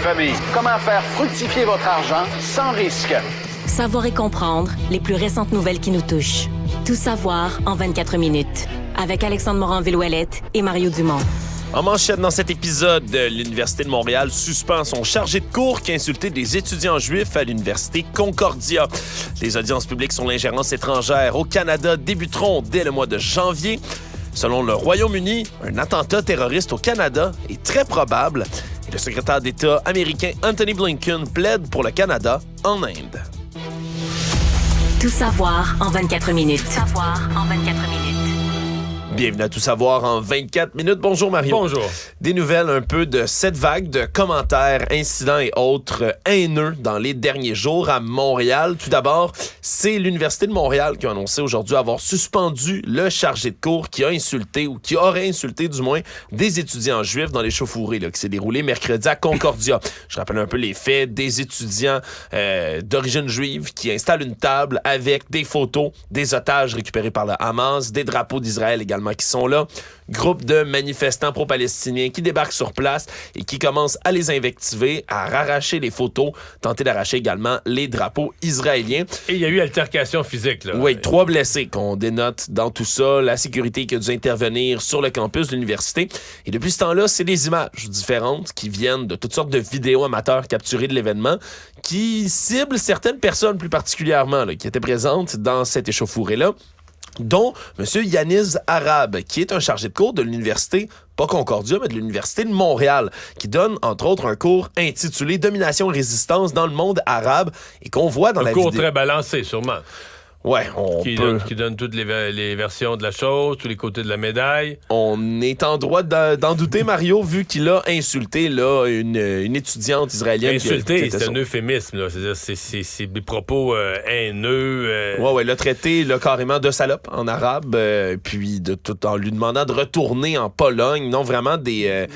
familles. Comment faire fructifier votre argent sans risque. Savoir et comprendre les plus récentes nouvelles qui nous touchent. Tout savoir en 24 minutes. Avec Alexandre Morin-Villouellette et Mario Dumont. En manchette dans cet épisode, l'Université de Montréal suspend son chargé de cours qui a insulté des étudiants juifs à l'Université Concordia. Les audiences publiques sur l'ingérence étrangère au Canada débuteront dès le mois de janvier. Selon le Royaume-Uni, un attentat terroriste au Canada est très probable et le secrétaire d'État américain Anthony Blinken plaide pour le Canada en Inde. Tout savoir en 24 minutes. Tout savoir en 24 minutes. Bienvenue à Tout savoir en 24 minutes. Bonjour Mario. Bonjour. Des nouvelles un peu de cette vague de commentaires, incidents et autres haineux dans les derniers jours à Montréal. Tout d'abord, c'est l'Université de Montréal qui a annoncé aujourd'hui avoir suspendu le chargé de cours qui a insulté, ou qui aurait insulté du moins, des étudiants juifs dans l'échauffourée qui s'est déroulé mercredi à Concordia. Je rappelle un peu les faits. Des étudiants d'origine juive qui installent une table avec des photos des otages récupérés par le Hamas, des drapeaux d'Israël également qui sont là. Groupe de manifestants pro-palestiniens qui débarquent sur place et qui commencent à les invectiver, à arracher les photos, tenter d'arracher également les drapeaux israéliens. Et il y a eu altercation physique, là. Oui, 3 blessés qu'on dénote dans tout ça. La sécurité qui a dû intervenir sur le campus de l'université. Et depuis ce temps-là, c'est des images différentes qui viennent de toutes sortes de vidéos amateurs capturées de l'événement qui ciblent certaines personnes plus particulièrement qui étaient présentes dans cette échauffourée-là, dont M. Yanis Arab, qui est un chargé de cours de l'université, pas Concordia, mais de l'Université de Montréal, qui donne, entre autres, un cours intitulé « Domination et résistance dans le monde arabe » et qu'on voit dans la vidéo. Un cours très balancé, sûrement. Ouais, qui donne toutes les versions de la chose, tous les côtés de la médaille. On est en droit d'en douter, Mario, vu qu'il a insulté là, une étudiante israélienne. Insulté, c'est un euphémisme. Là. C'est des propos haineux. Ouais, l'a traité là, carrément de salope en arabe, puis en lui demandant de retourner en Pologne. Non, vraiment des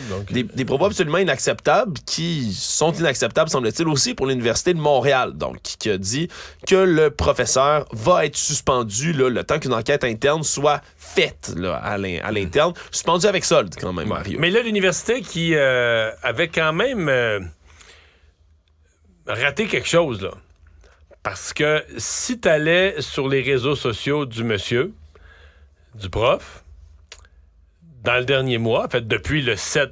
propos absolument inacceptables qui sont inacceptables, semble-t-il, aussi pour l'Université de Montréal. Donc, qui a dit que le professeur va être suspendu le temps qu'une enquête interne soit faite à l'interne. Suspendu avec solde, quand même, Mario. Mais là, l'université qui avait quand même raté quelque chose, là. Parce que si t'allais sur les réseaux sociaux du monsieur, du prof, dans le dernier mois, en fait, depuis le 7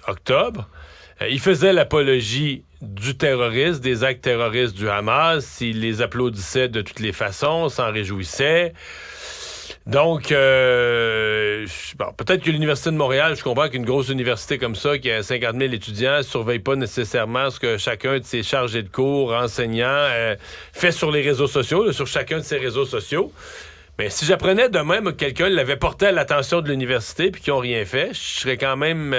octobre, il faisait l'apologie du terrorisme, des actes terroristes du Hamas. Il les applaudissait de toutes les façons, s'en réjouissait. Donc, peut-être que l'Université de Montréal, je comprends qu'une grosse université comme ça, qui a 50 000 étudiants, ne surveille pas nécessairement ce que chacun de ses chargés de cours, enseignants, fait sur les réseaux sociaux, sur chacun de ses réseaux sociaux. Mais si j'apprenais demain que quelqu'un l'avait porté à l'attention de l'université puis qu'ils n'ont rien fait, je serais quand même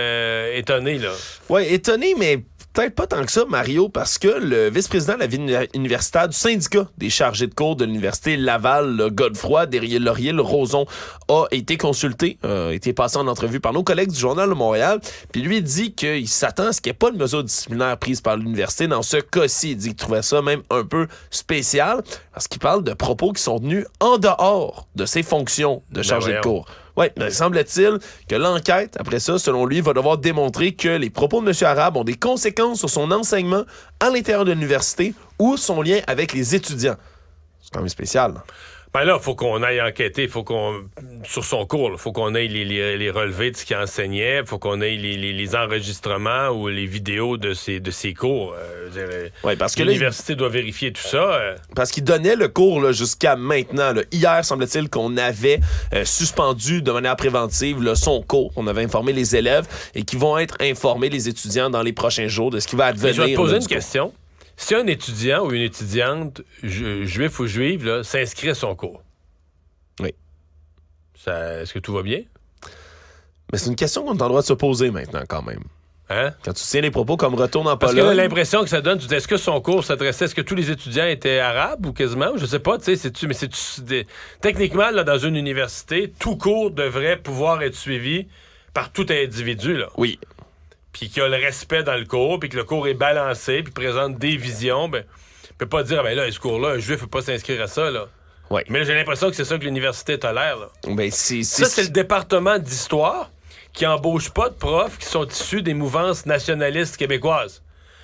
étonné, là. Oui, étonné, mais peut-être pas tant que ça, Mario, parce que le vice-président de la vie universitaire du syndicat des chargés de cours de l'Université Laval, Godefroy Laurier-Roson, a été consulté, a été passé en entrevue par nos collègues du Journal de Montréal, puis lui dit qu'il s'attend à ce qu'il n'y ait pas de mesure disciplinaire prise par l'université dans ce cas-ci. Il dit qu'il trouvait ça même un peu spécial, parce qu'il parle de propos qui sont tenus en dehors de ses fonctions de chargé de cours. Oui, mais semble-t-il que l'enquête, après ça, selon lui, va devoir démontrer que les propos de M. Arab ont des conséquences sur son enseignement à l'intérieur de l'université ou son lien avec les étudiants. C'est quand même spécial. Ben là, il faut qu'on aille enquêter, sur son cours, il faut qu'on aille les relevés de ce qu'il enseignait, il faut qu'on aille les enregistrements ou les vidéos de ses cours. Oui, parce que l'université doit vérifier tout ça. Parce qu'il donnait le cours jusqu'à maintenant. Hier, semble-t-il qu'on avait suspendu de manière préventive son cours. On avait informé les élèves et qui vont être informés, les étudiants, dans les prochains jours de ce qui va advenir. Je vais te poser une question. Si un étudiant ou une étudiante, juif ou juive, s'inscrit à son cours. Oui. Est-ce que tout va bien? Mais c'est une question qu'on est en droit de se poser maintenant, quand même. Hein? Quand tu tiens les propos comme retourne en Pologne... Parce que l'impression que ça donne, est-ce que son cours s'adressait, est-ce que tous les étudiants étaient arabes ou quasiment? Je sais pas, tu sais, techniquement, dans une université, tout cours devrait pouvoir être suivi par tout individu, là. Oui. Puis qu'il y a le respect dans le cours, puis que le cours est balancé, puis présente des visions, ben, on peut pas dire, ben là, ce cours-là, un juif ne peut pas s'inscrire à ça, là. Oui. Mais là, j'ai l'impression que c'est ça que l'université tolère, là. Ben, ça, c'est le département d'histoire qui embauche pas de profs qui sont issus des mouvances nationalistes québécoises.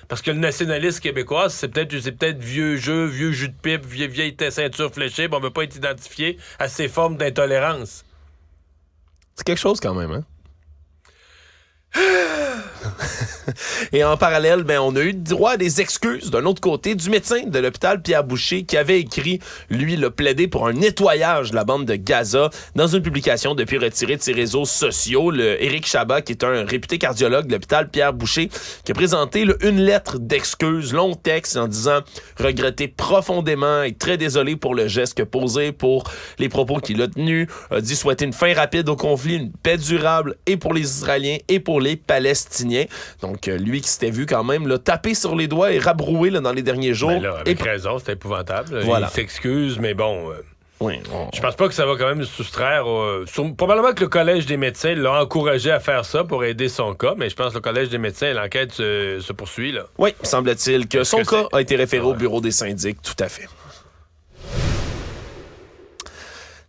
Parce que le nationalisme québécois, c'est peut-être vieux jeu de pipe, vieille ceinture fléchée, on ne veut pas être identifié à ces formes d'intolérance. C'est quelque chose quand même, hein? Et en parallèle, on a eu droit à des excuses d'un autre côté du médecin de l'hôpital Pierre Boucher qui avait écrit, lui, le plaidé pour un nettoyage de la bande de Gaza dans une publication depuis retirée de ses réseaux sociaux. Le Éric Chabot, qui est un réputé cardiologue de l'hôpital Pierre Boucher, qui a présenté une lettre d'excuses, long texte en disant regretter profondément et très désolé pour le geste qu'il a posé, pour les propos qu'il a tenus, a dit souhaiter une fin rapide au conflit, une paix durable et pour les Israéliens et pour les Palestiniens. Donc, lui qui s'était vu quand même taper sur les doigts et rabrouer dans les derniers jours. Ben là, avec raison, c'est épouvantable. Voilà. Il s'excuse, mais bon... Oui, je pense pas que ça va quand même se soustraire probablement que le Collège des médecins l'a encouragé à faire ça pour aider son cas, mais je pense que le Collège des médecins, l'enquête se poursuit, là. Oui, semble-t-il que son cas a été référé au bureau des syndics, tout à fait.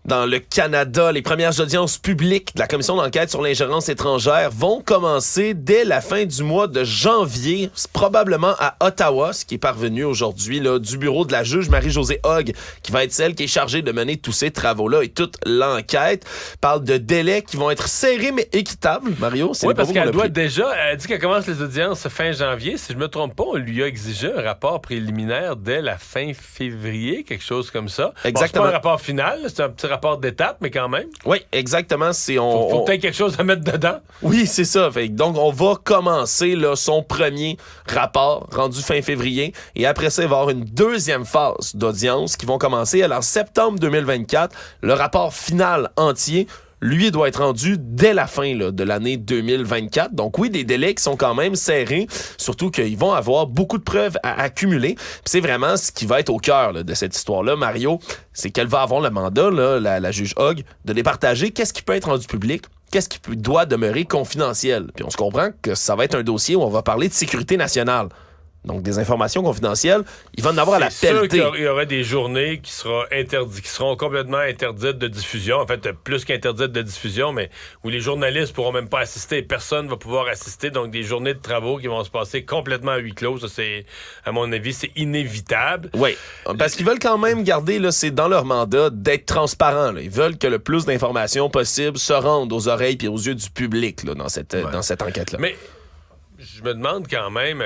Dans le Canada, les premières audiences publiques de la Commission d'enquête sur l'ingérence étrangère vont commencer dès la fin du mois de janvier, probablement à Ottawa, ce qui est parvenu aujourd'hui du bureau de la juge Marie-Josée Hogg, qui va être celle qui est chargée de mener tous ces travaux-là et toute l'enquête. Parle de délais qui vont être serrés mais équitables. Mario, c'est parce qu'elle doit elle dit qu'elle commence les audiences fin janvier. Si je me trompe pas, on lui a exigé un rapport préliminaire dès la fin février, quelque chose comme ça. Exactement. Bon, c'est pas un rapport final, c'est un petit rapport d'étape, mais quand même. Oui, exactement. Faut peut-être quelque chose à mettre dedans. Oui, c'est ça. Donc, on va commencer son premier rapport rendu fin février. Et après ça, il va y avoir une deuxième phase d'audience qui vont commencer en septembre 2024. Le rapport final entier, lui, doit être rendu dès la fin de l'année 2024. Donc oui, des délais qui sont quand même serrés, surtout qu'ils vont avoir beaucoup de preuves à accumuler. Puis c'est vraiment ce qui va être au cœur de cette histoire-là, Mario, c'est qu'elle va avoir le mandat, la juge Hogg, de départager qu'est-ce qui peut être rendu public, qu'est-ce qui doit demeurer confidentiel. Puis on se comprend que ça va être un dossier où on va parler de sécurité nationale. Donc, des informations confidentielles, il va en avoir à la pelletée. C'est sûr qu'il y aurait des journées qui seront complètement interdites de diffusion. En fait, plus qu'interdites de diffusion, mais où les journalistes pourront même pas assister. Personne va pouvoir assister. Donc, des journées de travaux qui vont se passer complètement à huis clos. Ça, à mon avis, c'est inévitable. Oui, parce qu'ils veulent quand même garder, c'est dans leur mandat, d'être transparents. Ils veulent que le plus d'informations possible se rendent aux oreilles et aux yeux du public dans cette enquête-là. Mais je me demande quand même,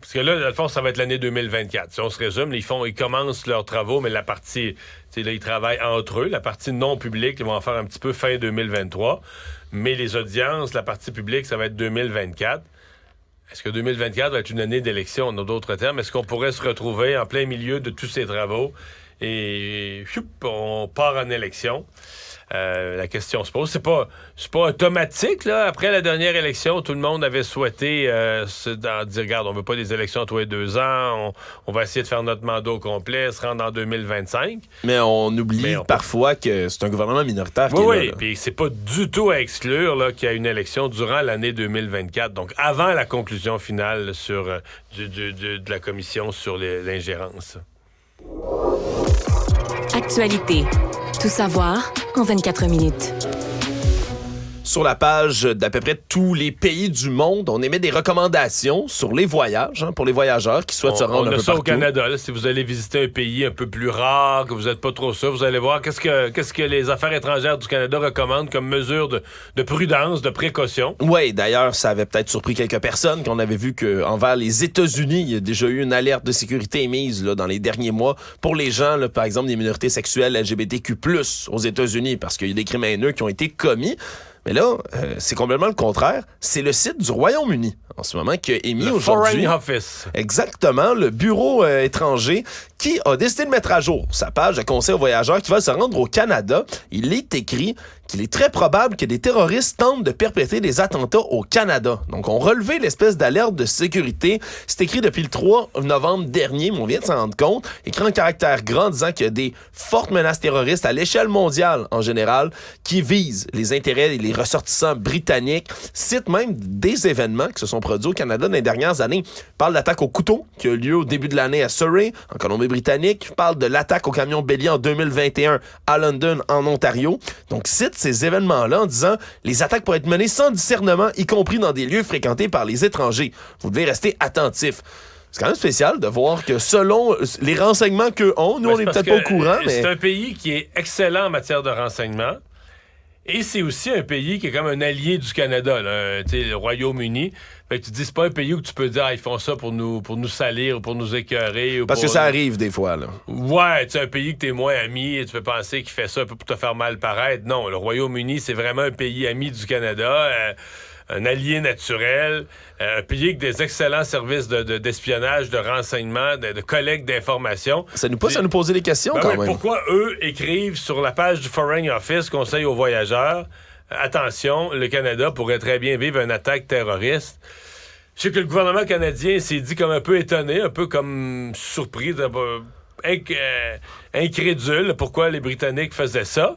parce que là, dans le fond, ça va être l'année 2024. Si on se résume, ils commencent leurs travaux, mais la partie, là, ils travaillent entre eux. La partie non publique, ils vont en faire un petit peu fin 2023. Mais les audiences, la partie publique, ça va être 2024. Est-ce que 2024 va être une année d'élection, en d'autres termes? Est-ce qu'on pourrait se retrouver en plein milieu de tous ces travaux et on part en élection? La question se pose. C'est pas automatique, là. Après la dernière élection, tout le monde avait souhaité dire, regarde, on veut pas des élections tous les 2 ans, on va essayer de faire notre mandat au complet, se rendre en 2025. Mais on oublie parfois que c'est un gouvernement minoritaire qui est là. Oui, puis c'est pas du tout à exclure qu'il y a une élection durant l'année 2024, donc avant la conclusion finale sur de la commission sur l'ingérence. Actualité. Tout savoir en 24 minutes. Sur la page d'à peu près tous les pays du monde, on émet des recommandations sur les voyages, pour les voyageurs qui souhaitent se rendre un peu partout. On a ça au Canada. Là, si vous allez visiter un pays un peu plus rare, que vous n'êtes pas trop sûr, vous allez voir qu'est-ce que les affaires étrangères du Canada recommandent comme mesure de prudence, de précaution. Oui, d'ailleurs, ça avait peut-être surpris quelques personnes qu'on avait vu qu'envers les États-Unis, il y a déjà eu une alerte de sécurité émise dans les derniers mois pour les gens, par exemple, des minorités sexuelles LGBTQ+, aux États-Unis, parce qu'il y a des crimes haineux qui ont été commis. Mais là, c'est complètement le contraire. C'est le site du Royaume-Uni, en ce moment, qui a émis aujourd'hui... Foreign Office. Exactement, le bureau étranger qui a décidé de mettre à jour sa page de conseil aux voyageurs qui veulent se rendre au Canada. Il est écrit qu'il est très probable que des terroristes tentent de perpétrer des attentats au Canada. Donc, on relevait l'espèce d'alerte de sécurité. C'est écrit depuis le 3 novembre dernier, mais on vient de s'en rendre compte. Écrit en caractère grand, disant qu'il y a des fortes menaces terroristes à l'échelle mondiale, en général, qui visent les intérêts et les ressortissants britanniques. Cite même des événements qui se sont produits au Canada dans les dernières années. Parle d'attaque au couteau qui a eu lieu au début de l'année à Surrey, en Colombie-Britannique. Parle de l'attaque au camion bélier en 2021 à London, en Ontario. Donc, cite ces événements-là en disant « Les attaques pourraient être menées sans discernement, y compris dans des lieux fréquentés par les étrangers. Vous devez rester attentifs. » C'est quand même spécial de voir que selon les renseignements qu'eux ont, nous, on est peut-être pas au courant, mais... C'est un pays qui est excellent en matière de renseignement. Et c'est aussi un pays qui est comme un allié du Canada, là, le Royaume-Uni. Fait que tu dis, c'est pas un pays où tu peux dire, ils font ça pour nous salir ou pour nous écœurer. Parce que ça arrive des fois, là. Ouais, tu sais, un pays que t'es moins ami et tu peux penser qu'il fait ça un peu pour te faire mal paraître. Non, le Royaume-Uni, c'est vraiment un pays ami du Canada, un allié naturel, un pays avec des excellents services d'espionnage, de renseignement, de collecte d'informations. Ça nous pousse à nous poser des questions, ben quand oui, même. Pourquoi eux écrivent sur la page du Foreign Office, conseil aux voyageurs, attention, le Canada pourrait très bien vivre une attaque terroriste. Je sais que le gouvernement canadien s'est dit comme un peu étonné, un peu comme surpris, incrédule pourquoi les Britanniques faisaient ça.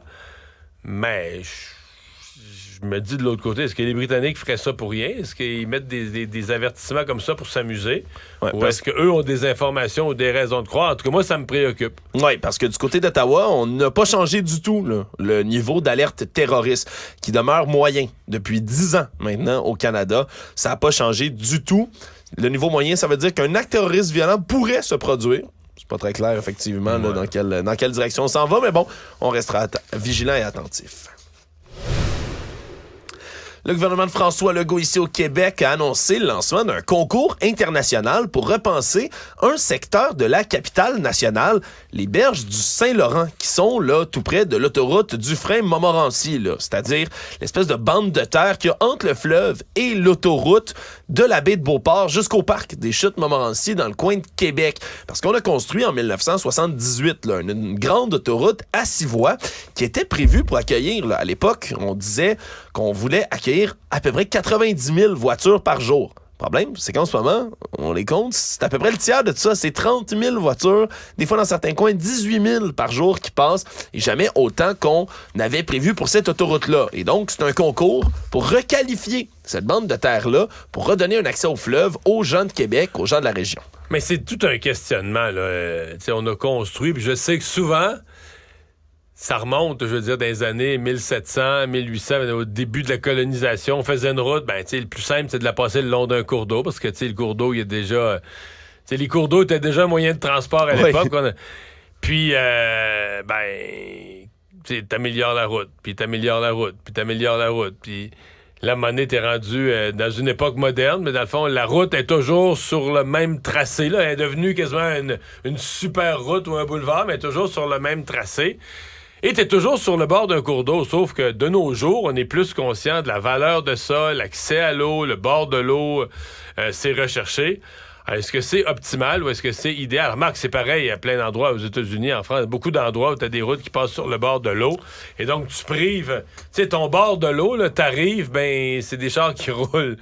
Mais je me dis de l'autre côté, est-ce que les Britanniques feraient ça pour rien? Est-ce qu'ils mettent des avertissements comme ça pour s'amuser? Ouais, ou est-ce qu'eux ont des informations ou des raisons de croire? En tout cas, moi, ça me préoccupe. Oui, parce que du côté d'Ottawa, on n'a pas changé du tout là, le niveau d'alerte terroriste qui demeure moyen depuis 10 ans maintenant au Canada. Ça n'a pas changé du tout. Le niveau moyen, ça veut dire qu'un acte terroriste violent pourrait se produire. C'est pas très clair, effectivement, là, dans quelle direction on s'en va, mais bon, on restera vigilant et attentif. Le gouvernement de François Legault ici au Québec a annoncé le lancement d'un concours international pour repenser un secteur de la capitale nationale, les berges du Saint-Laurent, qui sont là tout près de l'autoroute Dufresne-Montmorency, là, c'est-à-dire l'espèce de bande de terre qu'il y a entre le fleuve et l'autoroute de la baie de Beauport jusqu'au parc des Chutes Montmorency dans le coin de Québec. Parce qu'on a construit en 1978 là, une grande autoroute à 6 voies qui était prévue pour accueillir, là, à l'époque, on disait qu'on voulait accueillir à peu près 90 000 voitures par jour. Le problème, c'est qu'en ce moment, on les compte, c'est à peu près le tiers de tout ça. C'est 30 000 voitures, des fois dans certains coins, 18 000 par jour qui passent, et jamais autant qu'on avait prévu pour cette autoroute-là. Et donc, c'est un concours pour requalifier cette bande de terre-là, pour redonner un accès au fleuve aux gens de Québec, aux gens de la région. Mais c'est tout un questionnement, là. On a construit, puis je sais que souvent... Ça remonte, je veux dire, dans les années 1700, 1800, au début de la colonisation, on faisait une route, le plus simple, c'est de la passer le long d'un cours d'eau, parce que, le cours d'eau, il y a déjà... les cours d'eau étaient déjà un moyen de transport à l'époque. Puis, t'améliores la route, puis t'améliores la route, puis t'améliores la route, puis... La monnaie t'es rendue dans une époque moderne, mais dans le fond, la route est toujours sur le même tracé. Là. Elle est devenue quasiment une super route ou un boulevard, mais elle est toujours sur le même tracé. Et t'es toujours sur le bord d'un cours d'eau, sauf que de nos jours, on est plus conscient de la valeur de ça, l'accès à l'eau, le bord de l'eau, c'est recherché. Alors, est-ce que c'est optimal ou est-ce que c'est idéal? Remarque, c'est pareil à plein d'endroits aux États-Unis, en France, beaucoup d'endroits où tu as des routes qui passent sur le bord de l'eau. Et donc, tu prives, ton bord de l'eau, là, t'arrives, c'est des chars qui roulent.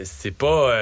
C'est pas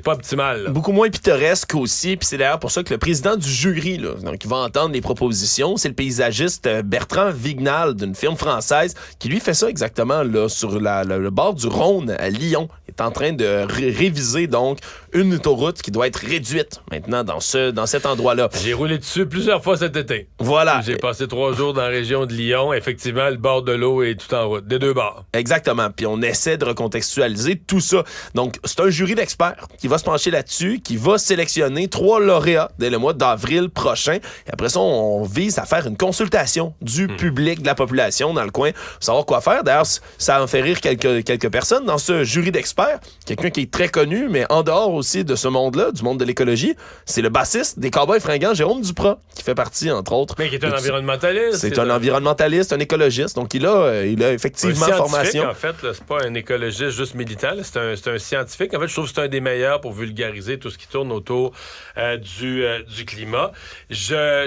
optimal. Là. Beaucoup moins pittoresque aussi, puis c'est d'ailleurs pour ça que le président du jury, là, donc il va entendre les propositions, c'est le paysagiste Bertrand Vignal d'une firme française qui lui fait ça exactement là sur le bord du Rhône à Lyon. Il est en train de réviser donc une autoroute qui doit être réduite maintenant dans cet endroit-là. J'ai roulé dessus plusieurs fois cet été. Voilà. J'ai passé 3 jours dans la région de Lyon. Effectivement, le bord de l'eau est tout en route, des deux bords. Exactement. Puis on essaie de recontextualiser tout ça. Donc, c'est un jury d'experts qui va se pencher là-dessus, qui va sélectionner 3 lauréats dès le mois d'avril prochain. Et après ça, on vise à faire une consultation du public, de la population dans le coin, pour savoir quoi faire. D'ailleurs, ça en fait rire quelques personnes dans ce jury d'experts. Quelqu'un qui est très connu, mais en dehors aussi de ce monde-là, du monde de l'écologie, c'est le bassiste des Cowboys Fringants, Jérôme Duprat, qui fait partie, entre autres... Mais qui est un environnementaliste. C'est un environnementaliste, un écologiste. Donc, il a effectivement formation. En fait, là, c'est pas un écologiste juste militant. Là, c'est un scientifique. En fait, je trouve que c'est un des meilleurs pour vulgariser tout ce qui tourne autour du climat. Je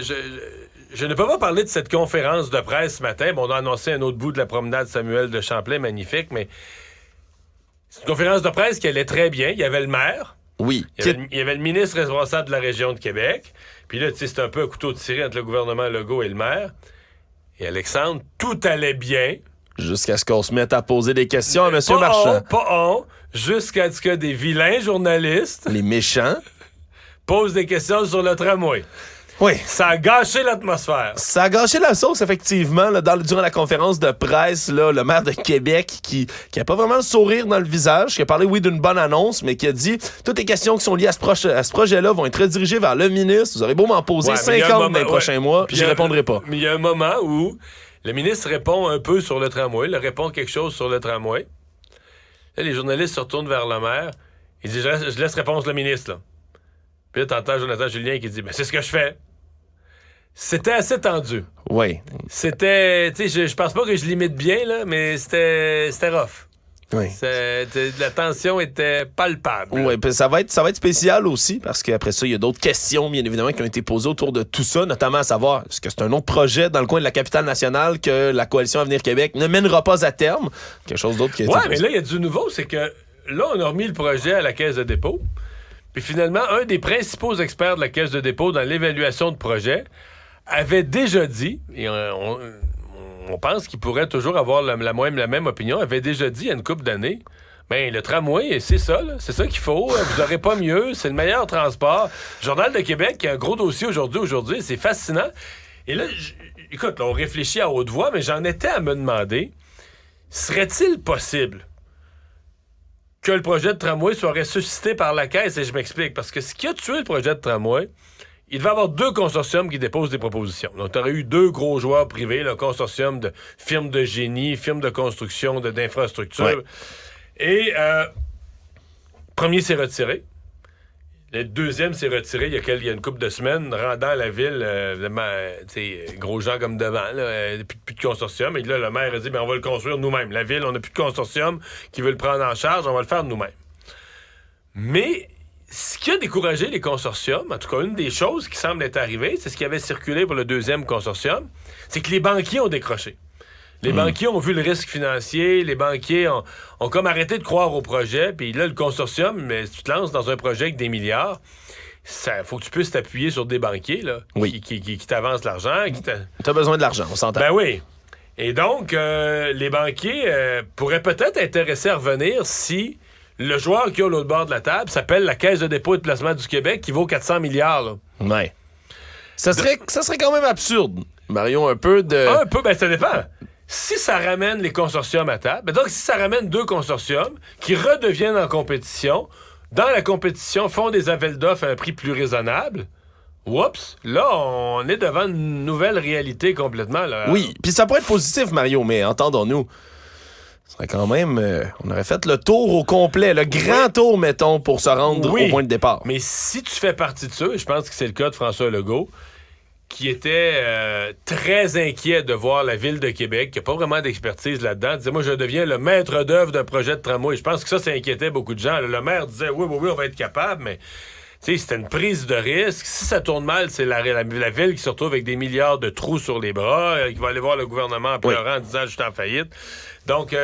ne peux pas parler de cette conférence de presse ce matin. Bon, on a annoncé un autre bout de la promenade Samuel de Champlain, magnifique, mais c'est une conférence de presse qui allait très bien. Il y avait le maire. Oui. Il y avait le ministre responsable de la région de Québec. Puis là, tu sais, c'est un peu un couteau tiré entre le gouvernement Legault et le maire. Et Alexandre, tout allait bien. Jusqu'à ce qu'on se mette à poser des questions à M. Marchand. Jusqu'à ce que des vilains journalistes... Les méchants. ...posent des questions sur le tramway. Oui. Ça a gâché l'atmosphère. Ça a gâché la sauce, effectivement, là, durant la conférence de presse, là, le maire de Québec qui a pas vraiment le sourire dans le visage, qui a parlé, oui, d'une bonne annonce, mais qui a dit toutes les questions qui sont liées à ce projet-là vont être redirigées vers le ministre. Vous aurez beau m'en poser 50 dans les prochains mois, puis j'y répondrai pas. Mais il y a un moment où le ministre répond un peu sur le tramway, il répond quelque chose sur le tramway. Là, les journalistes se retournent vers le maire. Il dit, je laisse répondre le ministre, là. Puis là, t'entends Jonathan Julien qui dit, c'est ce que je fais. C'était assez tendu. Oui. C'était, tu sais, je pense pas que je l'imite bien, là, mais c'était rough. Oui. La tension était palpable. Oui, puis ça va être spécial aussi, parce qu'après ça, il y a d'autres questions, bien évidemment, qui ont été posées autour de tout ça, notamment à savoir, est-ce que c'est un autre projet dans le coin de la capitale nationale que la Coalition Avenir Québec ne mènera pas à terme? Quelque chose d'autre qui a été Ouais, posé. mais là, il y a du nouveau, c'est que là, on a remis le projet à la Caisse de dépôt, puis finalement, un des principaux experts de la Caisse de dépôt dans l'évaluation de projet avait déjà dit, et on pense qu'il pourrait toujours avoir la même opinion, avait déjà dit il y a une couple d'années, le tramway, c'est ça, là, c'est ça qu'il faut, vous n'aurez pas mieux, c'est le meilleur transport. Journal de Québec, qui a un gros dossier aujourd'hui, c'est fascinant. Et là, écoute, là, on réfléchit à haute voix, mais j'en étais à me demander, serait-il possible que le projet de tramway soit ressuscité par la Caisse? Et je m'explique, parce que ce qui a tué le projet de tramway, il devait y avoir 2 consortiums qui déposent des propositions. Donc, tu aurais eu 2 gros joueurs privés, le consortium de firmes de génie, firmes de construction, d'infrastructures. Ouais. Et premier s'est retiré. Le deuxième s'est retiré il y a une couple de semaines, rendant la ville, gros gens comme devant, là, plus de consortium. Et là, le maire a dit, on va le construire nous-mêmes. La ville, on n'a plus de consortium qui veut le prendre en charge, on va le faire nous-mêmes. Mais ce qui a découragé les consortiums, en tout cas, une des choses qui semble être arrivée, c'est ce qui avait circulé pour le deuxième consortium, c'est que les banquiers ont décroché. Les banquiers ont vu le risque financier, les banquiers ont comme arrêté de croire au projet, puis là, le consortium, mais si tu te lances dans un projet avec des milliards, il faut que tu puisses t'appuyer sur des banquiers là, qui t'avancent l'argent. T'as besoin de l'argent, on s'entend. Ben oui. Et donc, les banquiers pourraient peut-être intéresser à revenir si le joueur qui est à l'autre bord de la table s'appelle la Caisse de dépôt et de placement du Québec, qui vaut 400 milliards. Là. Ouais. Ça serait quand même absurde, Mario, un peu de... Un peu, ça dépend. Si ça ramène les consortiums à table, donc si ça ramène 2 consortiums qui redeviennent en compétition, dans la compétition font des appels d'offres à un prix plus raisonnable, oups, là, on est devant une nouvelle réalité complètement. Là. Oui, puis ça pourrait être positif, Mario, mais entendons-nous, ce serait quand même... on aurait fait le tour au complet, le grand tour, mettons, pour se rendre au point de départ. Mais si tu fais partie de ça, et je pense que c'est le cas de François Legault, qui était très inquiet de voir la Ville de Québec, qui n'a pas vraiment d'expertise là-dedans, disait, moi, je deviens le maître d'œuvre d'un projet de tramway. Je pense que ça inquiétait beaucoup de gens. Le maire disait, oui, on va être capable, mais c'était une prise de risque. Si ça tourne mal, c'est la Ville qui se retrouve avec des milliards de trous sur les bras, qui va aller voir le gouvernement en pleurant en disant, je suis en faillite. Donc,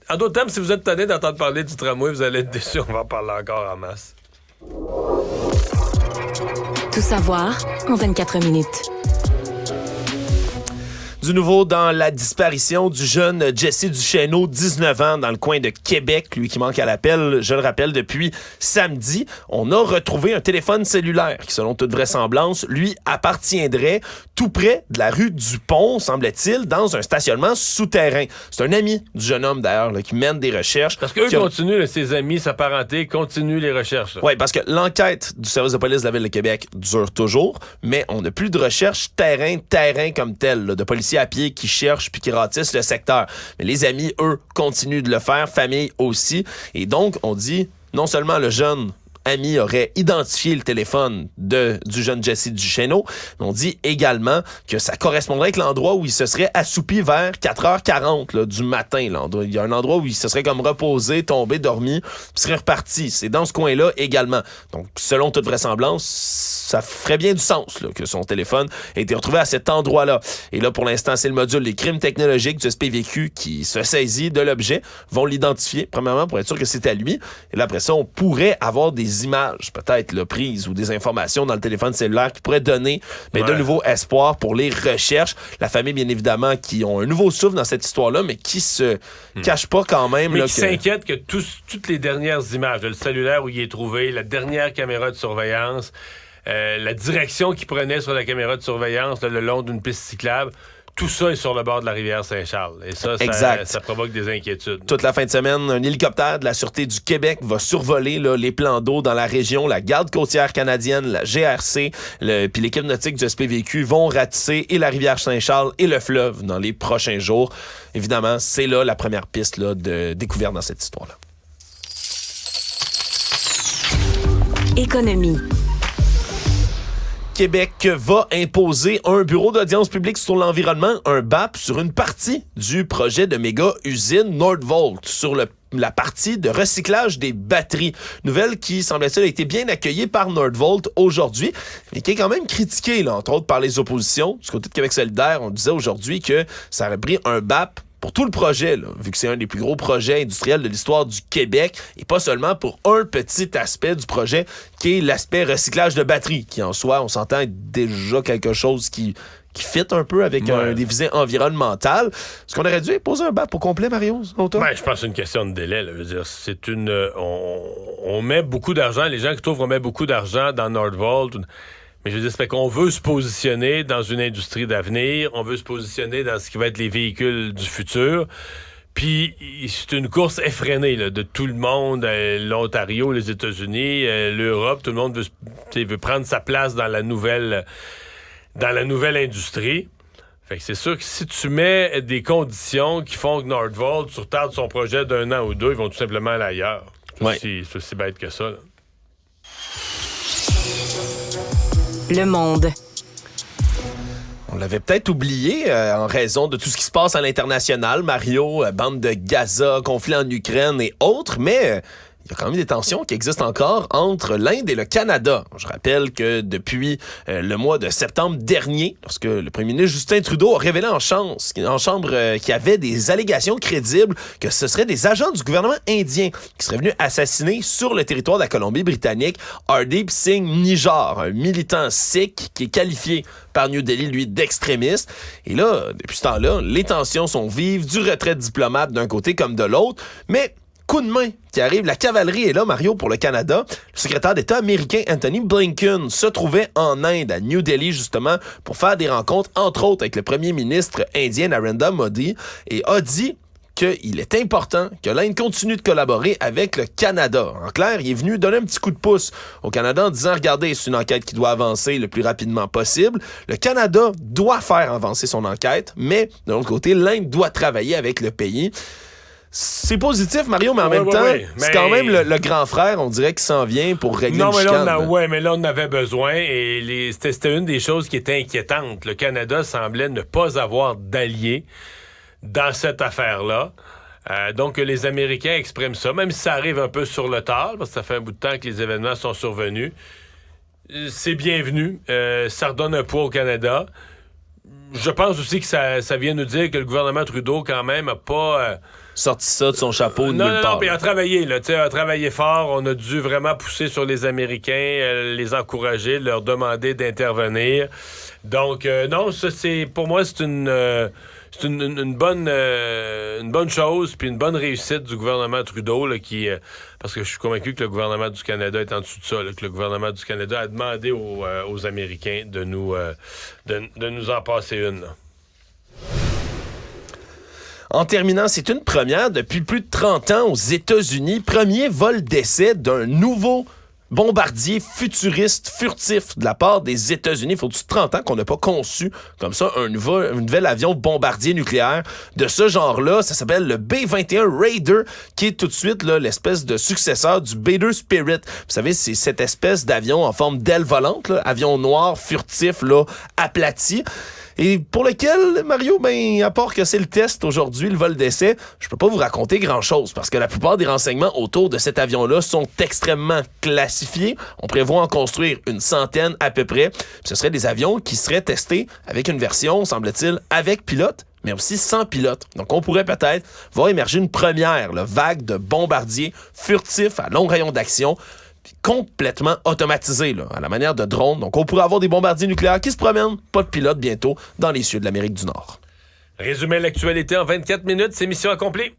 en d'autres termes, si vous êtes tanné d'entendre parler du tramway, vous allez être déçus. On va en parler encore en masse. Tout savoir en 24 minutes. Du nouveau dans la disparition du jeune Jesse Duchesneau, 19 ans, dans le coin de Québec, lui qui manque à l'appel, je le rappelle, depuis samedi. On a retrouvé un téléphone cellulaire qui, selon toute vraisemblance, lui appartiendrait tout près de la rue du Pont, semble-t-il, dans un stationnement souterrain. C'est un ami du jeune homme, d'ailleurs, là, qui mène des recherches. Parce qu'eux continuent, ses amis, sa parenté, continuent les recherches. Oui, parce que l'enquête du service de police de la Ville de Québec dure toujours, mais on n'a plus de recherche terrain comme tel, là, de policiers à pied qui cherchent puis qui ratissent le secteur. Mais les amis, eux, continuent de le faire, famille aussi. Et donc, on dit, non seulement le jeune ami aurait identifié le téléphone du jeune Jesse Duchesneau, mais on dit également que ça correspondrait avec l'endroit où il se serait assoupi vers 4h40 là, du matin. Là. Il y a un endroit où il se serait comme reposé, tombé, dormi, puis serait reparti. C'est dans ce coin-là également. Donc, selon toute vraisemblance, ça ferait bien du sens là, que son téléphone ait été retrouvé à cet endroit-là. Et là, pour l'instant, c'est le module des crimes technologiques du SPVQ qui se saisit de l'objet, vont l'identifier, premièrement, pour être sûr que c'est à lui. Et là, après ça, on pourrait avoir des images, peut-être là, prises ou des informations dans le téléphone cellulaire qui pourraient donner de nouveau espoir pour les recherches. La famille, bien évidemment, qui ont un nouveau souffle dans cette histoire-là, mais qui se cachent pas quand même. Mais là, qui s'inquiètent que toutes les dernières images, le cellulaire où il est trouvé, la dernière caméra de surveillance, la direction qu'il prenait sur la caméra de surveillance là, le long d'une piste cyclable. Tout ça est sur le bord de la rivière Saint-Charles. Et ça provoque des inquiétudes. Toute la fin de semaine, un hélicoptère de la Sûreté du Québec va survoler là, les plans d'eau dans la région. La Garde côtière canadienne, la GRC, puis l'équipe nautique du SPVQ vont ratisser et la rivière Saint-Charles et le fleuve dans les prochains jours. Évidemment, c'est là la première piste là, de découverte dans cette histoire-là. Économie. Québec va imposer un bureau d'audience publique sur l'environnement, un BAP, sur une partie du projet de méga-usine Nordvolt, sur la partie de recyclage des batteries. Nouvelle qui, semble-t-il, a été bien accueillie par Nordvolt aujourd'hui, mais qui est quand même critiquée, là, entre autres, par les oppositions. Du côté de Québec solidaire, on disait aujourd'hui que ça aurait pris un BAP pour tout le projet, là, vu que c'est un des plus gros projets industriels de l'histoire du Québec, et pas seulement pour un petit aspect du projet, qui est l'aspect recyclage de batteries, qui en soi, on s'entend, est déjà quelque chose qui fit un peu avec des visées environnementales. Est-ce qu'on aurait dû imposer un BAP au complet, Mario? Je pense que c'est une question de délai. Là. Je veux dire, c'est on met beaucoup d'argent, les gens qui trouvent qu'on met beaucoup d'argent dans Nordvolt. Mais je veux dire, c'est qu'on veut se positionner dans une industrie d'avenir, on veut se positionner dans ce qui va être les véhicules du futur. Puis c'est une course effrénée là, de tout le monde, l'Ontario, les États-Unis, l'Europe, tout le monde veut prendre sa place dans la nouvelle industrie. Fait que c'est sûr que si tu mets des conditions qui font que Nordvolt retarde son projet d'1 an ou 2, ils vont tout simplement aller ailleurs. C'est aussi bête que ça. Là. Le Monde. On l'avait peut-être oublié en raison de tout ce qui se passe à l'international, Mario, bande de Gaza, conflit en Ukraine et autres, mais il y a quand même des tensions qui existent encore entre l'Inde et le Canada. Je rappelle que depuis le mois de septembre dernier, lorsque le premier ministre Justin Trudeau a révélé en chambre qu'il y avait des allégations crédibles que ce seraient des agents du gouvernement indien qui seraient venus assassiner sur le territoire de la Colombie-Britannique Hardeep Singh Nijjar, un militant sikh qui est qualifié par New Delhi, lui, d'extrémiste. Et là, depuis ce temps-là, les tensions sont vives, du retrait de diplomates d'un côté comme de l'autre, mais coup de main qui arrive, la cavalerie est là, Mario, pour le Canada. Le secrétaire d'État américain Anthony Blinken se trouvait en Inde, à New Delhi, justement, pour faire des rencontres, entre autres, avec le premier ministre indien Narendra Modi, et a dit qu'il est important que l'Inde continue de collaborer avec le Canada. En clair, il est venu donner un petit coup de pouce au Canada en disant, regardez, c'est une enquête qui doit avancer le plus rapidement possible. Le Canada doit faire avancer son enquête, mais de l'autre côté, l'Inde doit travailler avec le pays. C'est positif, Mario, mais en même temps, c'est quand même le grand frère, on dirait, qui s'en vient pour régler le chicane. Mais là, on en avait besoin et c'était une des choses qui était inquiétante. Le Canada semblait ne pas avoir d'alliés dans cette affaire-là. Donc, les Américains expriment ça, même si ça arrive un peu sur le tard, parce que ça fait un bout de temps que les événements sont survenus. C'est bienvenu. Ça redonne un poids au Canada. Je pense aussi que ça vient nous dire que le gouvernement Trudeau, quand même, n'a pas... sorti ça de son chapeau de nulle part. Non, puis a travaillé fort. On a dû vraiment pousser sur les Américains, les encourager, leur demander d'intervenir. Donc, non, ça, pour moi, c'est une bonne chose, puis une bonne réussite du gouvernement Trudeau, là, parce que je suis convaincu que le gouvernement du Canada est en dessous de ça, là, que le gouvernement du Canada a demandé aux Américains de nous en passer une. Là. En terminant, c'est une première depuis plus de 30 ans aux États-Unis. Premier vol d'essai d'un nouveau bombardier futuriste, furtif de la part des États-Unis. Il faut 30 ans qu'on n'a pas conçu comme ça un nouvel avion bombardier nucléaire de ce genre-là. Ça s'appelle le B-21 Raider, qui est tout de suite là, l'espèce de successeur du B-2 Spirit. Vous savez, c'est cette espèce d'avion en forme d'aile volante, là, avion noir, furtif, là, aplati. Et pour lequel, Mario, à part que c'est le test aujourd'hui, le vol d'essai, je peux pas vous raconter grand-chose parce que la plupart des renseignements autour de cet avion-là sont extrêmement classifiés. On prévoit en construire une centaine à peu près. Puis ce seraient des avions qui seraient testés avec une version, semble-t-il, avec pilote, mais aussi sans pilote. Donc on pourrait peut-être voir émerger une première vague de bombardiers furtifs à long rayon d'action, complètement automatisé, à la manière de drone. Donc, on pourrait avoir des bombardiers nucléaires qui se promènent, pas de pilote bientôt, dans les cieux de l'Amérique du Nord. Résumer l'actualité en 24 minutes, c'est mission accomplie.